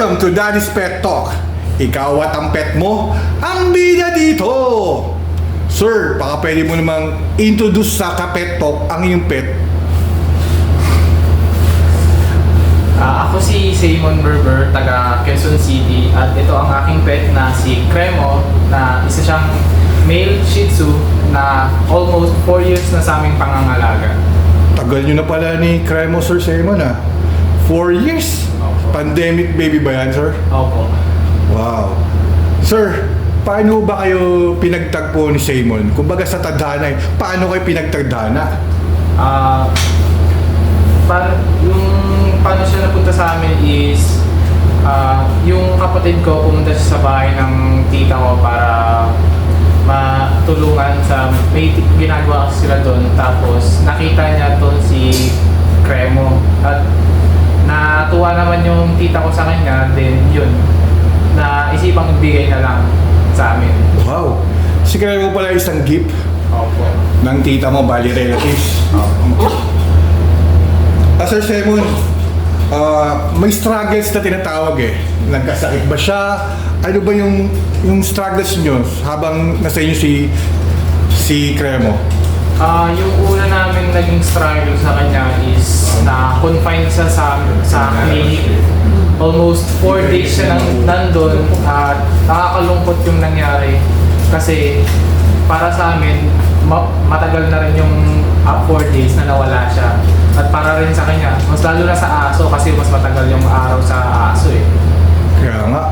Welcome to Daddy's Pet Talk. Ikaw at ang pet mo, ang bida dito. Sir, baka pwede mo namang introduce sa ka-pet talk ang iyong pet. Ako si Simon Berber, taga Quezon City, at ito ang aking pet na si Cremo, na isa siyang male Shih Tzu na almost 4 years na sa aming pangangalaga. Tagal nyo na pala ni Cremo, Sir Simon, 4 years? Opo. Pandemic baby ba yan, sir? Opo. Wow. Sir, paano ba kayo pinagtagpo ni Simon? Kumbaga sa tadhana, paano kayo pinagtagdana? Paano siya napunta sa amin is yung kapatid ko pumunta siya sa bahay ng tita ko para matulungan sa may ginagawa sila doon, tapos nakita niya doon si Cremo at natuwa naman yung tita ko sa kanya, then yun na isipang ibigay na lang sa amin. Wow. Si Cremo pala isang gift Opo. ng tita mo, bali relatives. Sir Simon, may struggles na tinatawag Nagkasakit ba siya? Ano ba yung struggles nyo habang nasa inyo si Cremo? Yung una namin naging struggle sa kanya is na confined siya sa clinic. Almost 4 days siya nandun at nakakalungkot yung nangyari kasi para sa amin matagal na rin yung 4 days na nawala siya. At para rin sa kanya, mas lalo na sa aso kasi mas matagal yung araw sa aso Kaya nga,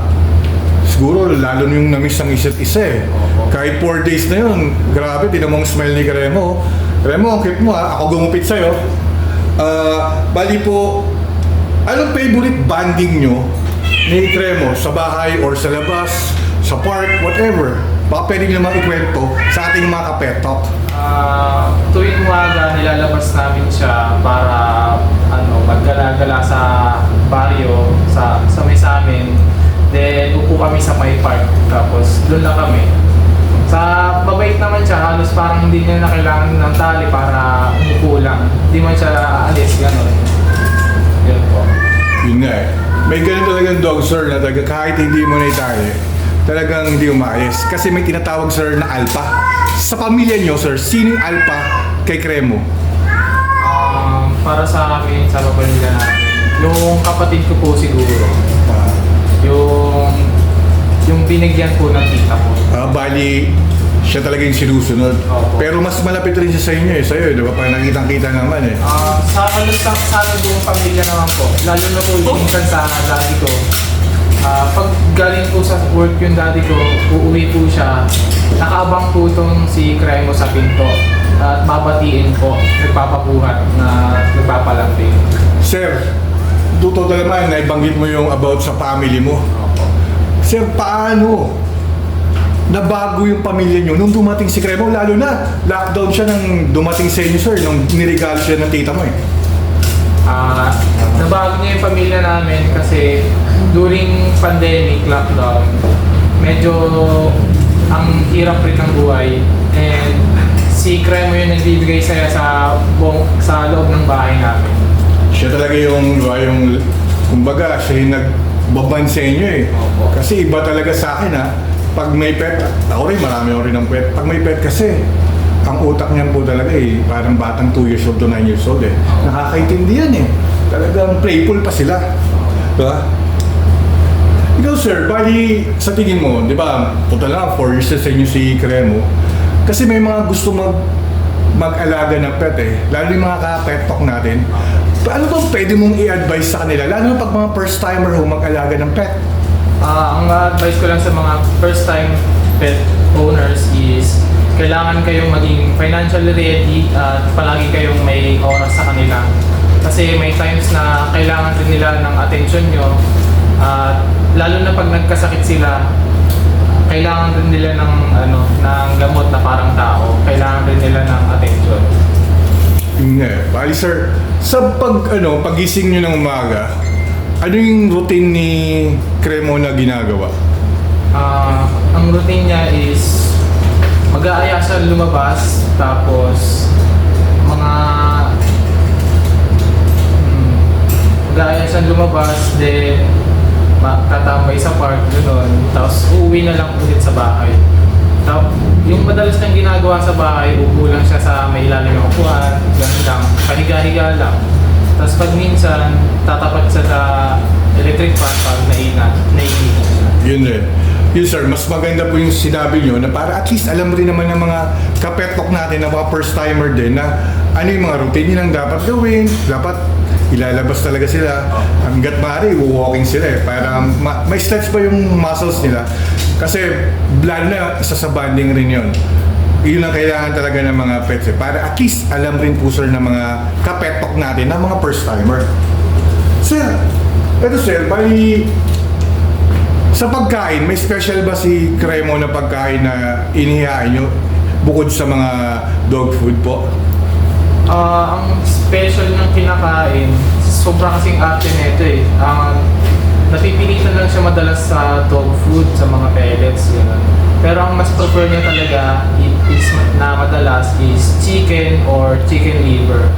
siguro lalo yung namiss ang isa't isa Kahit 4 days na yun, grabe, tinan mo ang smell ni Cremo. Cremo, ang cute mo ako gumupit sa'yo. Bali po, anong favorite banding nyo ni Cremo? Sa bahay or sa labas, sa park, whatever. Baka pwede nyo naman ikwento sa ating mga ka-pet talk. Tuwing umaga, nilalabas namin siya para maggala-gala sa baryo, sa may sa amin. Then, upo kami sa may park, tapos doon lang kami. Sa babait naman siya, halos parang hindi niya na kailangan ng tali para umupo lang. Hindi man siya aalis, gano'n. Yun po. Yun nga May ganun talagang dog, sir, na kahit hindi mo na itali, talagang hindi umayos. Kasi may tinatawag, sir, na alpha. Sa pamilya nyo, sir, sino yung alpha kay Cremo? Para sa amin, sa pamilya namin, yung kapatid ko po siguro. Yung binigyan po ng tita ko. Bali, siya talaga yung sinusunod. Opo. Pero mas malapit rin siya sa inyo sa'yo, di ba? Parang nakitang-kita naman Sa buong pamilya naman po, lalo na po yung minsan sa daddy ko. Pag galing po sa work yung daddy ko, uuwi po siya, nakaabang po itong si Cremo sa pinto at babatiin po, nagpapabuhat na nagpapalambing. Sir, totoo naman, naibanggit mo yung about sa family mo. Sir, paano nabago yung pamilya nyo nung dumating si Cremo? Lalo na, lockdown siya nang dumating sa inyo, sir, nung nirigalo siya ng tita mo Nabago niya yung pamilya namin kasi during pandemic, lockdown, medyo ang hirap rin ng buhay. And si Cremo yung nagbibigay saya sa loob ng bahay namin. Siya talaga yung kumbaga, siya yung nagbaban sa inyo Opo. Kasi iba talaga sa akin pag may pet, ako rin, marami ako rin ng pet. Pag may pet kasi, ang utak niyan po talaga parang batang 2 years old to 9 years old Nakakaintindi yan Talagang playful pa sila. Diba? Ikaw, sir, bali sa tingin mo, di ba, total lang, 4 years na sa inyo si Cremo. Kasi may mga gusto mag-alaga ng pet lalo yung mga ka-pet talk natin. Ano bang pwede mong i-advise sa kanila? Lalo pag mga first timer mag-alaga ng pet. Ang advice ko lang sa mga first time pet owners is kailangan kayong maging financially ready at palagi kayong may oras sa kanila. Kasi may times na kailangan din nila ng attention nyo at lalo na pag nagkasakit sila, kailangan din nila ng gamot na parang tao. Kailangan din nila ng attention. Bali sir, sa pagising nyo ng umaga, ano yung routine ni Cremo na ginagawa? Ang routine niya is mag-aaya siya lumabas, tapos mag-aaya siya lumabas, then tatambay sa park, gano'n. Tapos uuwi na lang ulit sa bahay. Tapos yung madalas niyang ginagawa sa bahay, upo lang siya sa may ilalim ng upuan, gano'n lang, pahiga-higa lang. Tapos pag minsan, tatapat siya sa electric fan pag naiinit siya. Yun rin. Yun sir, mas maganda po yung sinabi nyo na para at least alam rin naman ng mga kapetok natin, na mga first timer din, na ano yung mga routine nilang dapat gawin, dapat ilalabas talaga sila. Hanggat maaari, walking sila para may stretch pa yung muscles nila. Kasi lalo na isa sa bonding rin yun. Yun ang kailangan talaga ng mga pets para at least alam rin po sir ng mga kapetok natin, na mga first timer. Sir, eto sir, bali sa pagkain, may special ba si Cremo na pagkain na inihain nyo bukod sa mga dog food po? Ang special ng kinakain, sobra kasing arte nito eh. Napipilitan lang siya madalas sa dog food, sa mga pellets, gano'n. Pero ang mas prefer niya talaga na madalas is chicken or chicken liver.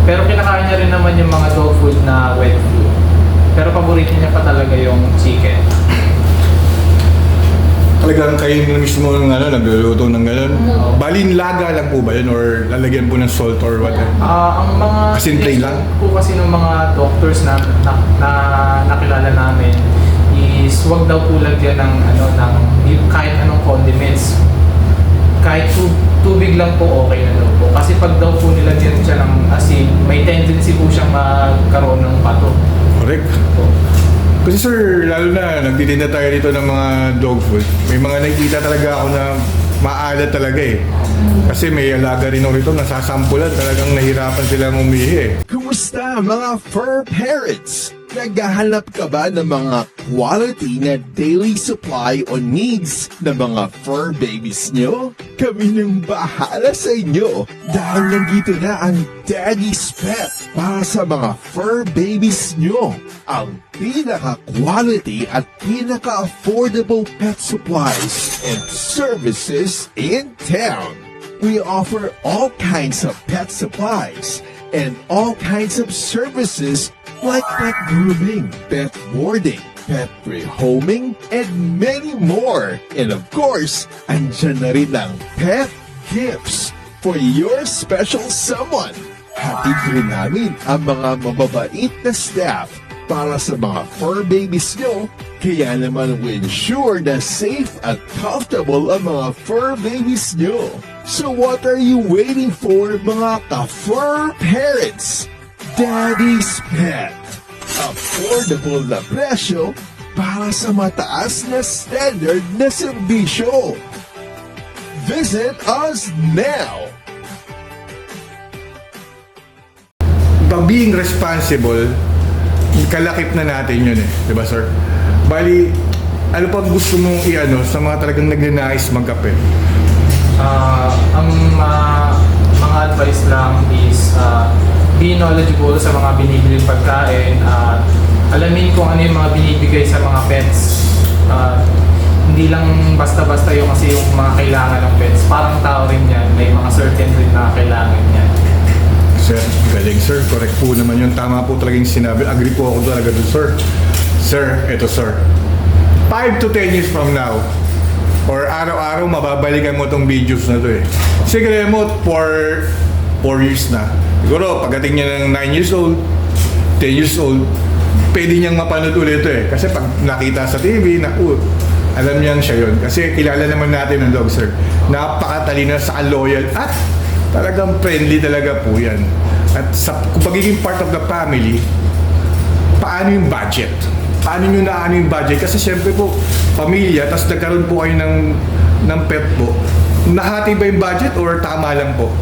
Pero kinakain niya rin naman yung mga dog food na wet food. Pero paborito niya pa talaga yung chicken. Talagang kayo na mismo ng nagluluto ng gano'n? Balin laga lang po ba yun or lalagyan po ng salt or what? Ang mga As in plain lang? po kasi ng mga doctors na nakilala namin is wag daw po lagyan ng kahit anong condiments. Kahit tubig lang po okay na daw po. Kasi pag daw po nilagyan siya ng asin, may tendency po siyang magkaroon ng pato. Correct. Kasi sir, lalo na nagtitinda tayo dito ng mga dog food. May mga nakikita talaga ako na maalat talaga eh. Kasi may alaga rin ako rito, nasasampulan, talagang nahirapan silang umihi eh. Kumusta mga fur parents? Naghahanap ka ba ng mga quality na daily supply o needs ng mga fur babies nyo? Kami nang bahala sa inyo dahil nandito na ang Daddy's Pet para sa mga fur babies nyo. Ang pinaka-quality at pinaka-affordable pet supplies and services in town. We offer all kinds of pet supplies and all kinds of services like pet grooming, pet boarding, pet rehoming, and many more. And of course, andyan na rin ang pet gifts for your special someone. Hatid rin namin ang mga mababait na staff para sa mga fur babies nyo, kaya naman we ensure na safe at comfortable ang mga fur babies nyo. So what are you waiting for, mga ka-fur parents? Daddy's Pet. Affordable na presyo para sa mataas na standard na serbisyo. Visit us now. Pag being responsible, kalakip na natin yun eh. Diba sir? Bali, ano pag gusto mong sa mga talagang nagnanais magkape? Ang mga advice lang is be knowledgeable sa mga binibiling pagkain at alamin kung ano yung mga binibigay sa mga pets. Hindi lang basta-basta yung kasi yung mga kailangan ng pets. Parang tao rin yan, may mga certain rin na kailangan yan. Sir, galing sir. Correct po naman yun. Tama po talaga yung sinabi. Agree po ako talaga dun sir. Sir, eto sir. 5 to 10 years from now, or araw-araw mababalikan mo tong videos na to eh. Siguro mo for 4 years na. Siguro pagdating niya ng 9 years old, 10 years old, pwede niyang mapanood ulit ito eh. Kasi pag nakita sa TV, alam niyang siya yun. Kasi kilala naman natin ng dog sir. Napakatalino, sa loyal at talagang friendly talaga po yan. At kung pagiging part of the family, paano yung budget? Paano nyo naano yung budget? Kasi syempre po, pamilya, tapos nagkaroon po kayo ng pet po. Nahati ba yung budget or tama lang po?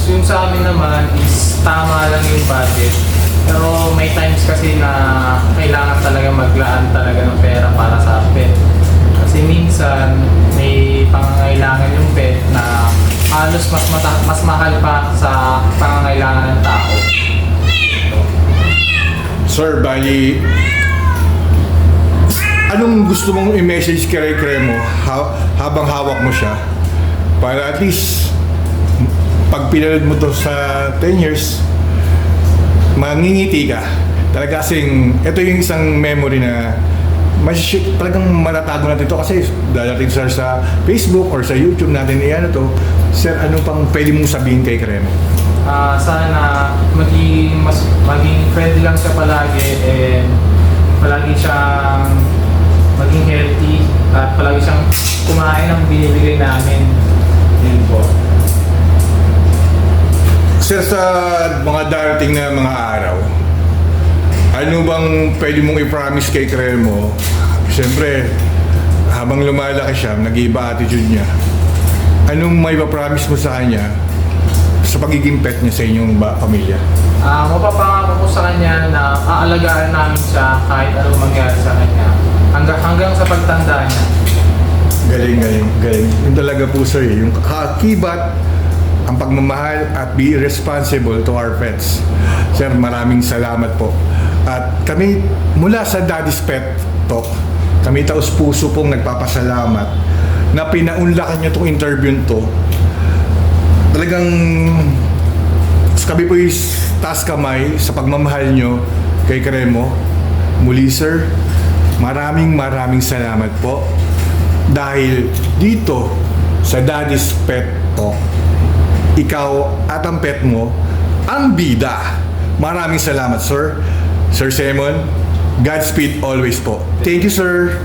Yung sa amin naman is tama lang yung budget. Pero may times kasi na kailangan talaga maglaan talaga ng pera para sa pet. Kasi minsan may pangangailangan yung pet na halos mas mahal pa sa pangangailangan ng tao. Sir, bali, anong gusto mong i-message kay Cremo habang hawak mo siya? Para at least, pag pinanood mo to sa 10 years, mangingiti ka. Talaga kasing, ito yung isang memory na talagang matatago natin ito kasi dadating sir sa Facebook or sa YouTube natin to. Sir, ano pang pwede mong sabihin kay Kremo? Sana maging friendly lang siya palagi, and palagi siyang maging healthy at palagi siyang kumain ng binibigay namin. Yun po. Sir, sa mga darating na mga araw, ano bang pwede mong i-promise kay Kremo? Siyempre, habang lumalaki siya, nag-iiba attitude niya. Anong may pa-promise mo sa kanya sa pagiging pet niya sa inyong pamilya? Mapapangako ko sa kanya na aalagaan namin siya kahit anong mangyari sa kanya. Hanggang sa pagtanda niya. Galing. Yun talaga po sir, yung kakibat, ang pagmamahal at be responsible to our pets. Sir, maraming salamat po. At kami mula sa Daddy's Pet Talk, kami taos puso pong nagpapasalamat na pinaunlakan niyo itong interview to. Talagang kami po taas kamay sa pagmamahal niyo kay Kremo. Muli sir, maraming salamat po. Dahil dito sa Daddy's Pet Talk, ikaw at ang pet mo ang bida. Maraming salamat sir. Sir Simon, Godspeed always po. Thank you sir.